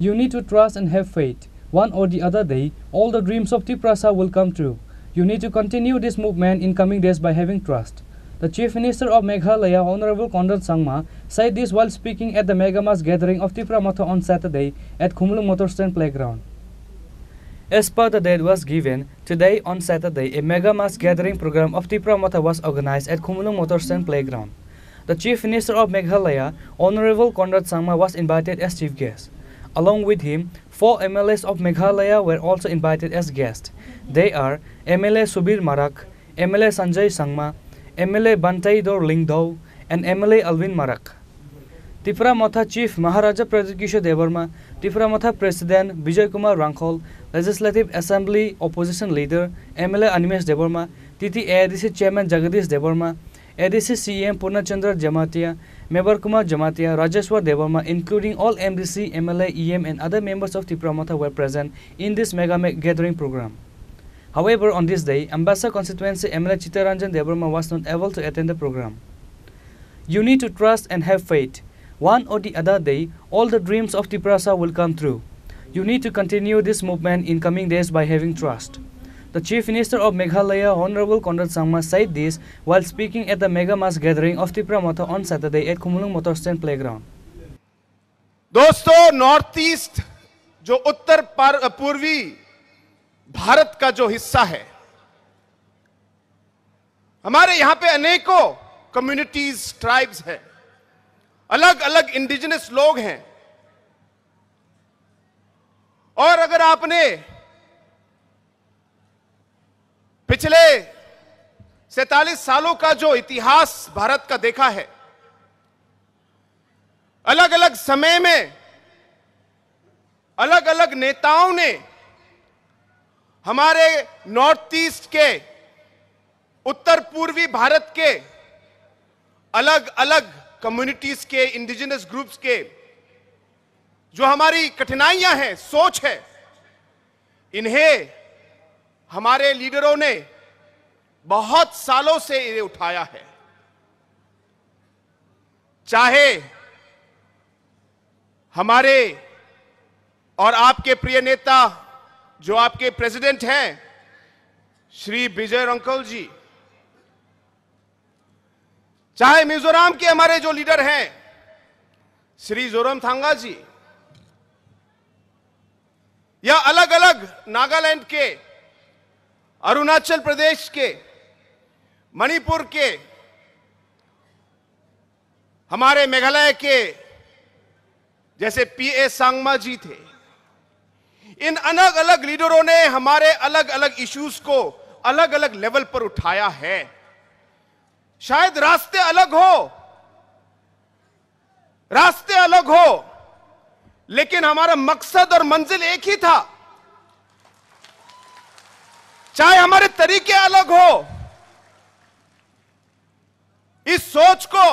You need to trust and have faith. One or the other day, all the dreams of Tiprasa will come true. You need to continue this movement in coming days by having trust. The Chief Minister of Meghalaya, Honorable Conrad Sangma, said this while speaking at the Megamass gathering of Tipramatha on Saturday at Khumlung Motorstand Playground. As per the date was given, today on Saturday, a Megamass gathering program of Tipramatha was organized at Khumlung Motorstand Playground. The Chief Minister of Meghalaya, Honorable Conrad Sangma, was invited as chief guest. Along with him, 4 MLAs of Meghalaya were also invited as guests. They are MLA Subir Marak, MLA Sanjay Sangma, MLA Bantai Dor Lingdau, and MLA Alvin Marak. Tipramatha Chief Maharaja Pradikisha Devarma, Tipramatha President Vijay Kumar Rangkhol, Legislative Assembly Opposition Leader MLA Animesh Devarma, TT ADC Chairman Jagadish Devarma, ADC CM Purnachandra Jamatia, Member Kumar Jamatia, Rajeshwar Devarma, including all MDC, MLA, EM and other members of Tipramatha were present in this mega gathering program. However, on this day, Ambassa constituency MLA Chittaranjan Devarma was not able to attend the program. You need to trust and have faith. One or the other day, all the dreams of Tiprasa will come true. You need to continue this movement in coming days by having trust. The Chief Minister of Meghalaya, Honorable Conrad Sangma, said this while speaking at the Megamass gathering of Tipramatha on Saturday at Khumlung Motorstand Playground. दोस्तों, north east जो उत्तर पूर्वी भारत का जो हिस्सा है, हमारे यहां पे अनेकों कम्युनिटीज, ट्राइब्स हैं, अलग अलग इंडिजिनस लोग हैं। और अगर आपने पिछले 47 सालों का जो इतिहास भारत का देखा है, अलग अलग समय में अलग अलग नेताओं ने हमारे नॉर्थ ईस्ट के, उत्तर पूर्वी भारत के अलग अलग कम्युनिटीज के, इंडिजिनस ग्रुप्स के जो हमारी कठिनाइयां हैं, सोच है, इन्हें हमारे लीडरों ने बहुत सालों से ये उठाया है। चाहे हमारे और आपके प्रिय नेता जो आपके प्रेसिडेंट हैं श्री विजय रंखल जी, चाहे मिजोरम के हमारे जो लीडर हैं श्री जोरमथंगा जी, या अलग अलग नागालैंड के, अरुणाचल प्रदेश के, मणिपुर के, हमारे मेघालय के जैसे पीए सांगमा जी थे, इन अलग अलग लीडरों ने हमारे अलग अलग इश्यूज को अलग अलग लेवल पर उठाया है। शायद रास्ते अलग हो, लेकिन हमारा मकसद और मंजिल एक ही था। चाहे हमारे तरीके अलग हो, इस सोच को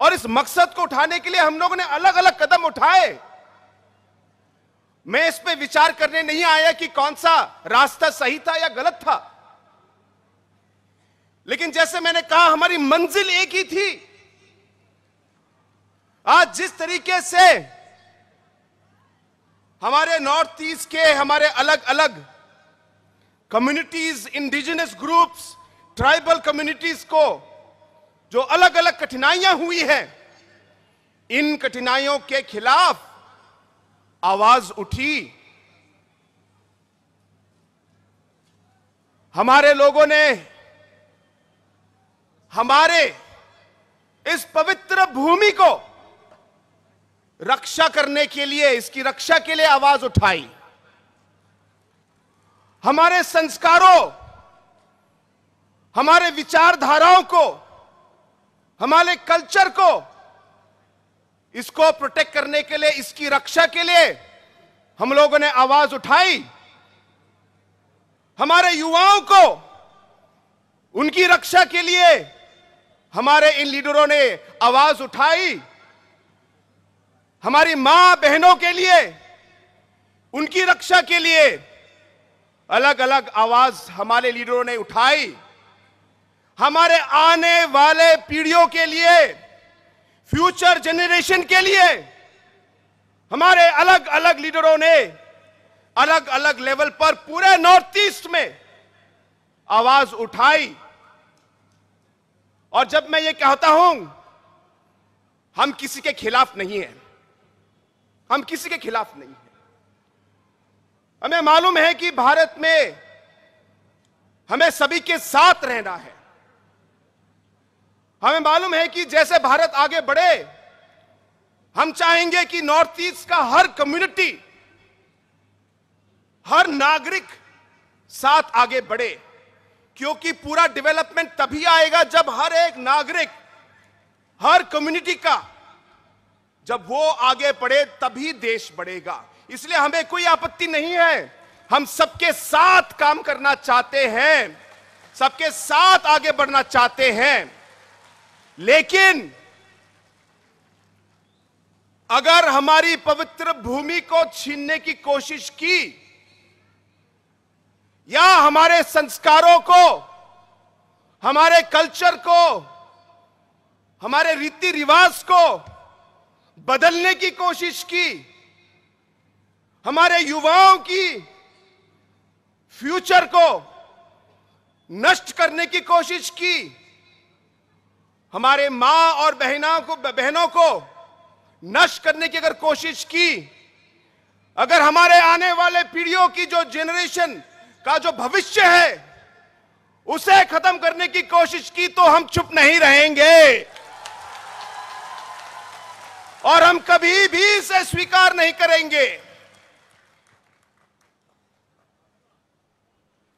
और इस मकसद को उठाने के लिए हम लोगों ने अलग अलग कदम उठाए। मैं इस पे विचार करने नहीं आया कि कौन सा रास्ता सही था या गलत था, लेकिन जैसे मैंने कहा, हमारी मंजिल एक ही थी। आज जिस तरीके से हमारे नॉर्थ ईस्ट के हमारे अलग अलग communities, indigenous groups, tribal communities को जो अलग अलग कठिनाइयां हुई हैं, इन कठिनाइयों के खिलाफ आवाज उठी। हमारे लोगों ने हमारे इस पवित्र भूमि को रक्षा करने के लिए, इसकी रक्षा के लिए आवाज उठाई। हमारे संस्कारों, हमारे विचारधाराओं को, हमारे कल्चर को, इसको प्रोटेक्ट करने के लिए, इसकी रक्षा के लिए हम लोगों ने आवाज उठाई। हमारे युवाओं को उनकी रक्षा के लिए हमारे इन लीडरों ने आवाज उठाई। हमारी मां बहनों के लिए, उनकी रक्षा के लिए अलग अलग आवाज हमारे लीडरों ने उठाई। हमारे आने वाले पीढ़ियों के लिए, फ्यूचर जनरेशन के लिए हमारे अलग अलग लीडरों ने अलग अलग लेवल पर पूरे नॉर्थ ईस्ट में आवाज उठाई। और जब मैं ये कहता हूं, हम किसी के खिलाफ नहीं हैं, हम किसी के खिलाफ नहीं हैं। हमें मालूम है कि भारत में हमें सभी के साथ रहना है। हमें मालूम है कि जैसे भारत आगे बढ़े, हम चाहेंगे कि नॉर्थ ईस्ट का हर कम्युनिटी, हर नागरिक साथ आगे बढ़े, क्योंकि पूरा डेवलपमेंट तभी आएगा जब हर एक नागरिक, हर कम्युनिटी का जब वो आगे बढ़े तभी देश बढ़ेगा। इसलिए हमें कोई आपत्ति नहीं है, हम सबके साथ काम करना चाहते हैं, सबके साथ आगे बढ़ना चाहते हैं। लेकिन अगर हमारी पवित्र भूमि को छीनने की कोशिश की या हमारे संस्कारों को, हमारे कल्चर को, हमारे रीति रिवाज को बदलने की कोशिश की, हमारे युवाओं की फ्यूचर को नष्ट करने की कोशिश की, हमारे मां और बहनों को नष्ट करने की अगर कोशिश की, अगर हमारे आने वाले पीढ़ियों की जो जेनरेशन का जो भविष्य है उसे खत्म करने की कोशिश की, तो हम चुप नहीं रहेंगे और हम कभी भी इसे स्वीकार नहीं करेंगे।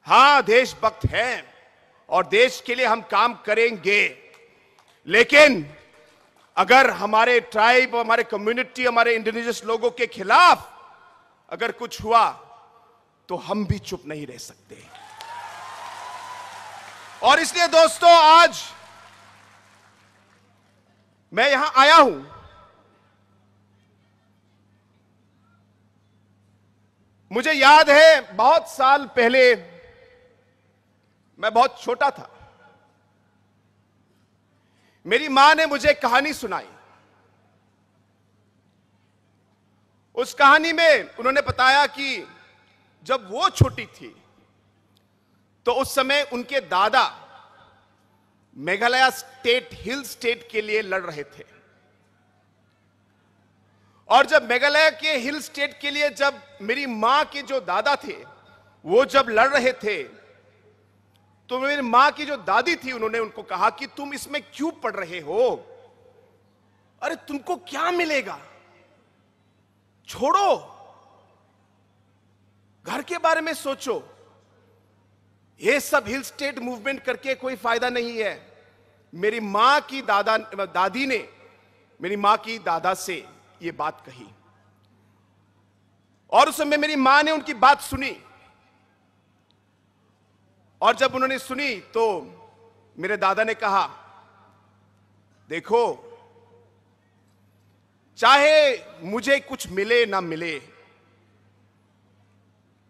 हां, देशभक्त हैं और देश के लिए हम काम करेंगे, लेकिन अगर हमारे ट्राइब, हमारे कम्युनिटी, हमारे इंडिजिनस लोगों के खिलाफ अगर कुछ हुआ तो हम भी चुप नहीं रह सकते। और इसलिए दोस्तों, आज मैं यहां आया हूं, मुझे याद है बहुत साल पहले, मैं बहुत छोटा था, मेरी मां ने मुझे कहानी सुनाई। उस कहानी में उन्होंने बताया कि जब वो छोटी थी तो उस समय उनके दादा मेघालय स्टेट, हिल स्टेट के लिए लड़ रहे थे। और जब मेघालय के हिल स्टेट के लिए जब मेरी मां के जो दादा थे वो जब लड़ रहे थे, तो मेरी मां की जो दादी थी उन्होंने उनको कहा कि तुम इसमें क्यों पढ़ रहे हो, अरे तुमको क्या मिलेगा, छोड़ो, घर के बारे में सोचो, ये सब हिल स्टेट मूवमेंट करके कोई फायदा नहीं है। मेरी मां की दादी ने मेरी मां की दादा से ये बात कही और उस समय मेरी मां ने उनकी बात सुनी। और जब उन्होंने सुनी तो मेरे दादा ने कहा, देखो, चाहे मुझे कुछ मिले ना मिले,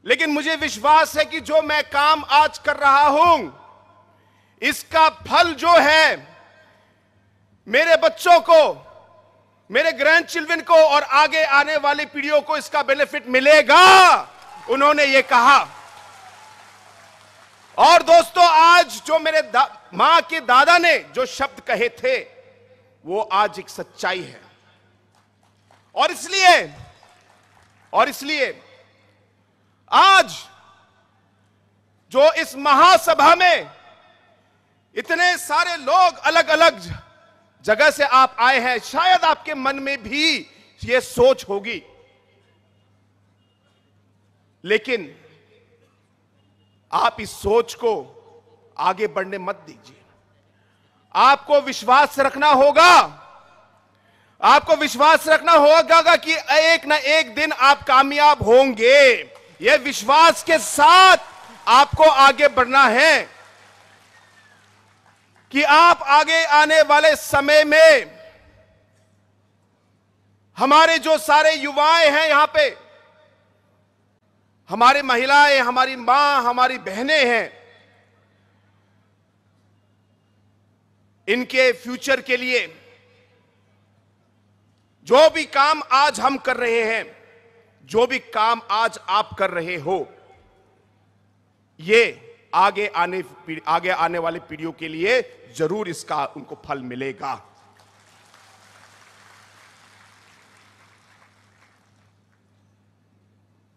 लेकिन मुझे विश्वास है कि जो मैं काम आज कर रहा हूं इसका फल जो है मेरे बच्चों को, मेरे ग्रैंड चिल्ड्रन को और आगे आने वाली पीढ़ियों को इसका बेनिफिट मिलेगा, उन्होंने ये कहा। और दोस्तों, आज जो मेरे मां के दादा ने जो शब्द कहे थे वो आज एक सच्चाई है। और इसलिए आज जो इस महासभा में इतने सारे लोग अलग अलग जगह से आप आए हैं, शायद आपके मन में भी ये सोच होगी, लेकिन आप इस सोच को आगे बढ़ने मत दीजिए। आपको विश्वास रखना होगा, आपको विश्वास रखना होगा कि एक ना एक दिन आप कामयाब होंगे। यह विश्वास के साथ आपको आगे बढ़ना है कि आप आगे आने वाले समय में हमारे जो सारे युवाएं हैं यहां पे, हमारी महिलाएं, हमारी मां, हमारी बहनें हैं, इनके फ्यूचर के लिए जो भी काम आज हम कर रहे हैं, जो भी काम आज आप कर रहे हो, ये आगे आने वाली पीढ़ियों के लिए जरूर इसका उनको फल मिलेगा।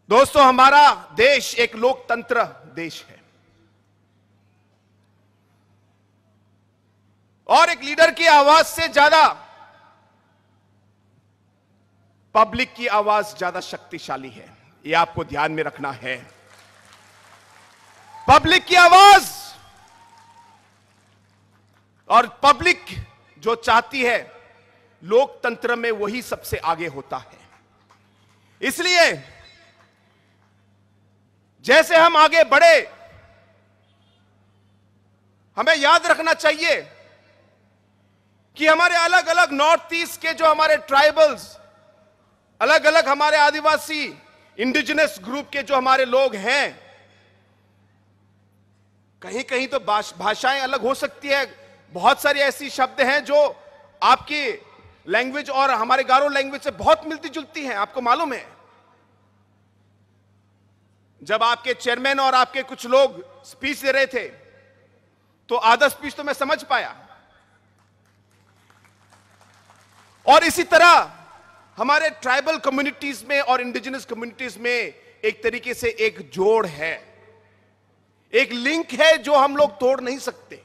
दोस्तों, हमारा देश एक लोकतंत्र देश है और एक लीडर की आवाज से ज्यादा पब्लिक की आवाज ज्यादा शक्तिशाली है। यह आपको ध्यान में रखना है। पब्लिक की आवाज और पब्लिक जो चाहती है, लोकतंत्र में वही सबसे आगे होता है। इसलिए जैसे हम आगे बढ़े, हमें याद रखना चाहिए कि हमारे अलग अलग नॉर्थ ईस्ट के जो हमारे ट्राइबल्स, अलग अलग हमारे आदिवासी इंडिजिनस ग्रुप के जो हमारे लोग हैं, कहीं कहीं तो भाषाएं अलग हो सकती है। बहुत सारी ऐसी शब्द हैं जो आपकी लैंग्वेज और हमारे गारो लैंग्वेज से बहुत मिलती जुलती हैं। आपको मालूम है, जब आपके चेयरमैन और आपके कुछ लोग स्पीच दे रहे थे तो आधा स्पीच तो मैं समझ पाया। और इसी तरह हमारे ट्राइबल कम्युनिटीज में और इंडिजिनस कम्युनिटीज में एक तरीके से एक जोड़ है, एक लिंक है जो हम लोग तोड़ नहीं सकते।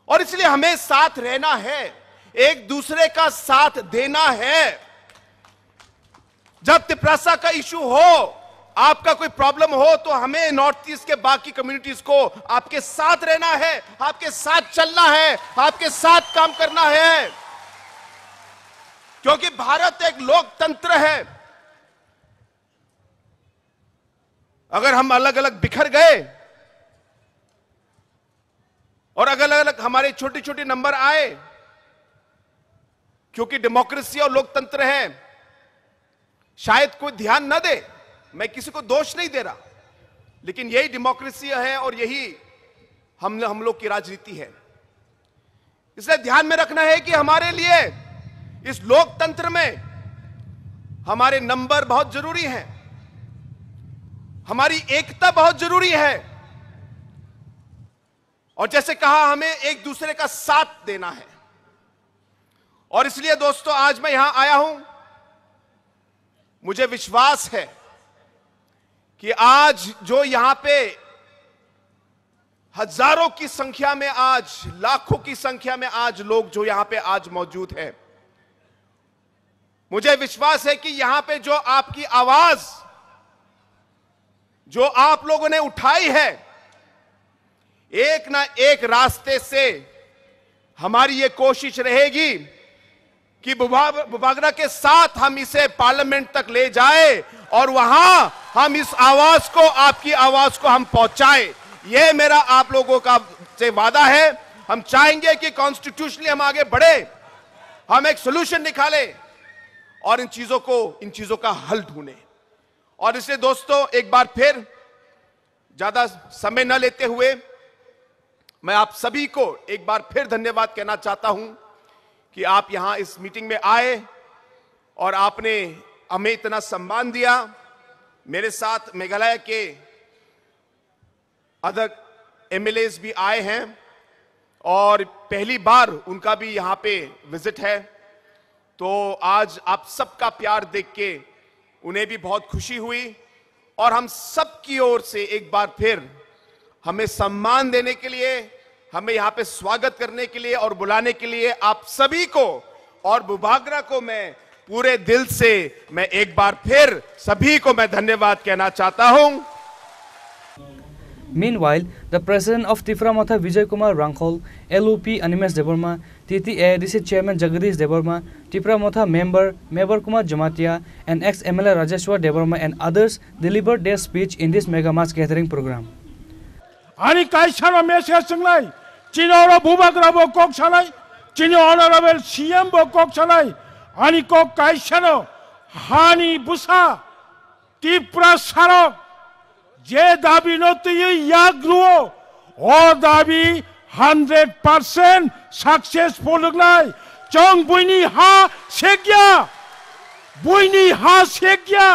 और इसलिए हमें साथ रहना है, एक दूसरे का साथ देना है। जब तिपरासा का इशू हो, आपका कोई प्रॉब्लम हो, तो हमें नॉर्थ ईस्ट के बाकी कम्युनिटीज को आपके साथ रहना है, आपके साथ चलना है, आपके साथ काम करना है, क्योंकि भारत एक लोकतंत्र है। अगर हम अलग अलग बिखर गए और अलग अलग हमारे छोटे छोटे नंबर आए, क्योंकि डेमोक्रेसी और लोकतंत्र है, शायद कोई ध्यान न दे, मैं किसी को दोष नहीं दे रहा, लेकिन यही डेमोक्रेसी है और यही हम लोग की राजनीति है। इसलिए ध्यान में रखना है कि हमारे लिए इस लोकतंत्र में हमारे नंबर बहुत जरूरी हैं, हमारी एकता बहुत जरूरी है, और जैसे कहा, हमें एक दूसरे का साथ देना है। और इसलिए दोस्तों, आज मैं यहां आया हूं, मुझे विश्वास है कि आज जो यहां पे हजारों की संख्या में, आज लाखों की संख्या में आज लोग जो यहां पे आज मौजूद हैं, मुझे विश्वास है कि यहां पे जो आपकी आवाज जो आप लोगों ने उठाई है, एक ना एक रास्ते से हमारी ये कोशिश रहेगी कि बुबागरा के साथ हम इसे पार्लियामेंट तक ले जाए और वहां हम इस आवाज को, आपकी आवाज को हम पहुंचाएं। यह मेरा आप लोगों का से वादा है। हम चाहेंगे कि कॉन्स्टिट्यूशनली हम आगे बढ़े, हम एक सोल्यूशन निकालें और इन चीजों का हल ढूंढे। और इसलिए दोस्तों, एक बार फिर ज्यादा समय न लेते हुए मैं आप सभी को एक बार फिर धन्यवाद कहना चाहता हूं कि आप यहां इस मीटिंग में आए और आपने हमें इतना सम्मान दिया। मेरे साथ मेघालय के अदर एमएलएस भी आए हैं और पहली बार उनका भी यहां पे विजिट है, तो आज आप सबका प्यार देख के उन्हें भी बहुत खुशी हुई। और हम सब की ओर से एक बार फिर हमें सम्मान देने के लिए, हमें यहां पे स्वागत करने के लिए और बुलाने के लिए आप सभी को और बुबागरा को मैं पूरे दिल से मैं एक बार फिर सभी को मैं धन्यवाद कहना चाहता हूं। Meanwhile, the president of Tiframotha Vijay Kumar Rangkhol, LOP Animesh Deborma, TTA DC Chairman Jagadish Deborma, Tiframotha member Mebar Kumar Jamatia, and ex-MLA Rajeshwar Deborma and others delivered their speech in this mega mass gathering program. Ani kaisano mesya sunglai, Chinora Bubagra bo kok salai, Chino honorable CM bo kok salai, Ani kok kaisano, Hani Busa, Tipra Sarok, যে দাবি নতুন ইয়াগ্রুও ও দাবি 100% successful নাই जों बयनि हा सेगिया बयनि हा सेगिया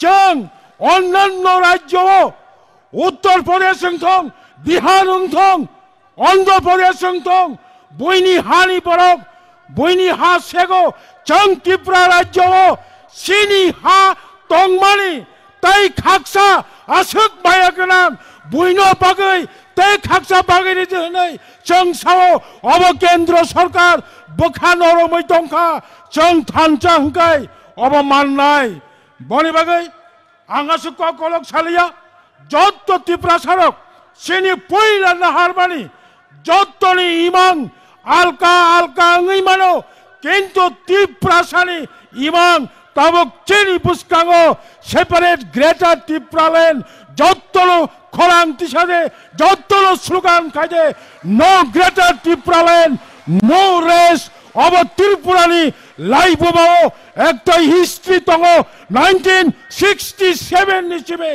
जों अन्यान्य राज्योआव उत्तर प्रदेश थं बिहार थं अन्ध्र प्रदेश थं बयनि हानि बरफ बयनि हा सेगो जों त्रिपुरा राज्योआव सिनि हा दंमानि तै खाकसा आसुक बाया गोनां बयनो बागै तै खाकसा बागैनि जोहै जों सावो अब केंद्र सरकार बोखा नरमै दंखा जों थानचा हंखाय अब माननाय बनि बागै आंगासु कलक सालिया जत्तो त्रिपुरा सारक सिनि पहिला नाहारमानि जत्तोनि इमां आलका आलका ngै मानो किन्तु त्रिपुरा सानि इमां ताबुक चिनि बुस्कांगो सेपारेट ग्रेटर त्रिपुरा लैंड जत्तोलो खरां तिसादे जत्तोलो स्लोगान खायदे no greater Tripura land no rest अब त्रिपुरानि लाइफआव एक हिस्ट्री दङ 1967 निसिमे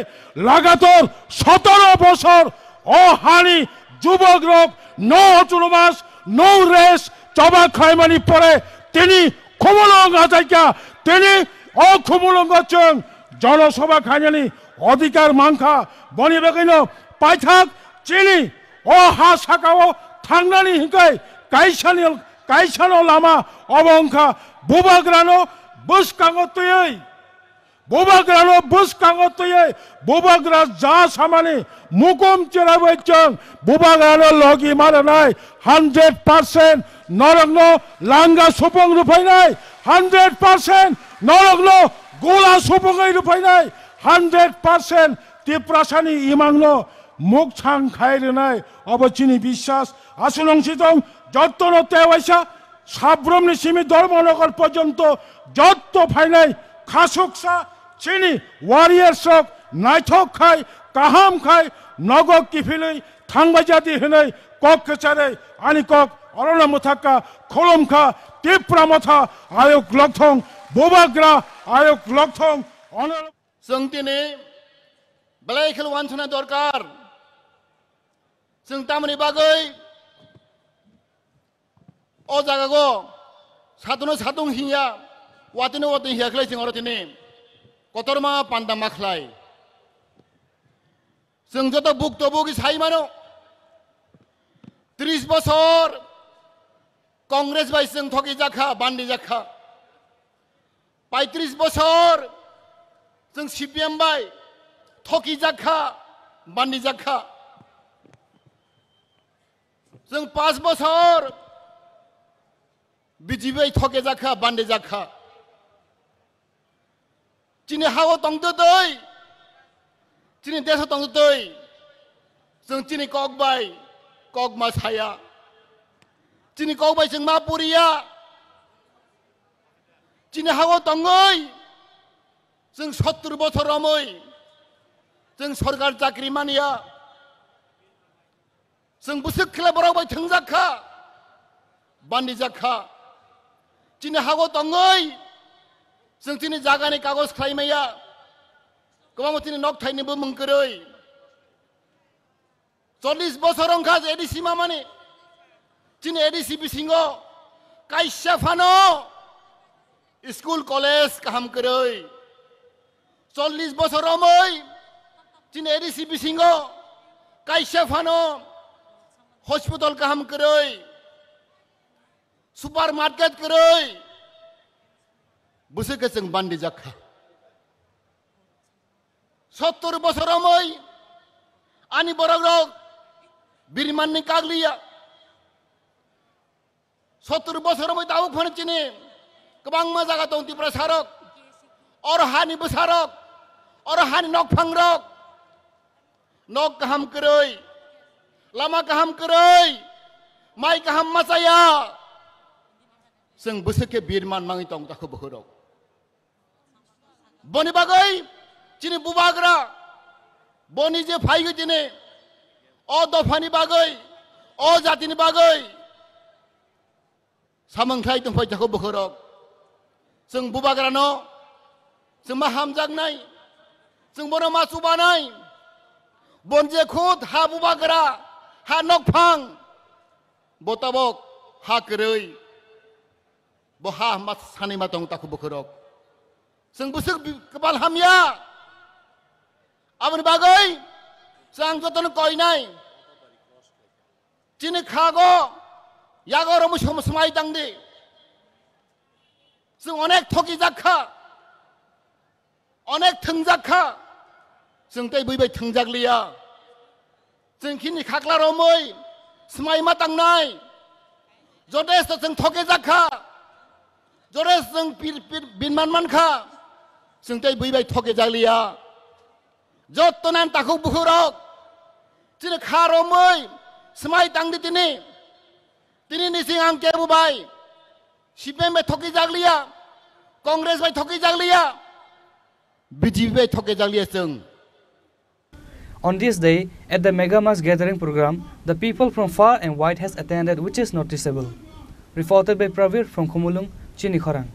लागातार 17 बছর अ हानि जुबक रक नो अटोनमास नो रेस्ट जबा खायमानि परे तिनि खमलंग आजायका तिनि अखमलंगजों जनसभा खायनानि अधिकार मांखा बनि बागैनो पाइथाक चिनि अ हा साकाव थांनानि हिंखाय कायसानो लामा अबंखा बुबाग्रानो बुसकांगो तयै बुबाग्रा जा सामानि मुकुम चेराबैजों बुबाग्रानो लगी मारनाय 100% नरगनो लांगा सुपुं रुफायनाय 100% नरगनो गोला सुपुङै रुफायनाय 100% त्रिपुरासानि इमांनो मुख छां खायरनाय अबचिनि विश्वास आसुनंसिदं जत्तनो तेवाइसा साब्रमनि सिमि धर्मनगर पर्यन्त जत्तो फाइनाय खासुकसा चिनि वारियर्सक नायथक खाय काहाम खाय नगक किफिलै थांबायजादि होनै कक कचारै आनि कक अरना मुथाका खलमखा त्रिपुरा मथा आयोग लकथं बोबाग्रा आयोग लकथं अनर जों दिनै बेलायखेल वानसना दरकार जों तामनि बागै ओ जागागो सादुनो सादुं हिया वातिनो वातिन हियाखलै जों अरतिनि कतरमा पान्दा माखलाय जों जत बुक्तबुगि साइ मानो 30 বছর कांग्रेस बाय जों थगि जाखा बान्दी जाखा 35 বছর जों सीपीएम बाय थगि जाखा बान्दी जाखा जों 5 বছর बीजेपी थगे जाखा बान्दी जाखा चिनि हाव तंगदो दै चिनि देश तंगदो दै जों चिनि ककबाय ककमा साया चिनि ककबाय जों मा पुरिया चिनि हाव तंगै जों 70 বছর रमै जों सरकार चाकरी मानिया जों बुसुक खेला बरावबाय थंजाखा बान्दी जाखा चिनि हागो तंगै जों चिनि जागानि कागज खायमाया गोबां चिनि नक थाइनोबो मंकरै 40 বছর अंखा एडीसी मामानि चिनि एडीसी बिसिङो कायसा फानो स्कूल कॉलेज काहाम करै 40 বছর रमै चिनि एडीसी बिसिङो कायसा फानो हॉस्पिटल काहाम करै सुपर मार्केट करै बुसुके जों बान्दी जाखा 70 বছর रमै आनि बरग बिरमाननि कागलिया 70 বছর रमै दाउ फनचिनि गोबां मा जागा दं त्रिपुरा सारक और हानि बसारक और हानि नक फांरक नक काहाम करै लामा काहाम करै माइ काहाम मासाया जों बुसुके बिरमान मांगि दं ताखौ बहरौ बनि बागै चिनि बुबाग्रा बनि जे फाइगो दिने अ दफानि बागै अ जातिनि बागै सामंथाय दंफाय ताखौ बहरौ जों बुबाग्रानो जों मा हामजागनाय जों बनो मा सुबानाय बनजे खुद हा बुबाग्रा हा नकफां बताबक हा करै boha mas sani matong taku bukurok. Seng busuk kepal hamya. Aman bagai. Sang joton koi nai. Cini khago. Yago romu shom smai tangdi. Seng onek thoki jakha. Onek thengjakha. Seng tei bui bai thengjak liya. Seng kini khakla romoi. Smai matang nai. Jodes to seng thoke jakha. Jodes seng binman man kha. Seng tei bui bai thoke jak liya. Jot to nan takuk bukurok. Cini kha romoi. Smai tangdi tini. Tini nising angke bu bai. CPM bai thoki jak liya. Congress bai thoki jak liya. BJP bai thoki jak liya seng. On this day, at the Mega Mass Gathering program, the people from far and wide has attended, which is noticeable. Reported by Pravir from Khumulung, Chini Khorang.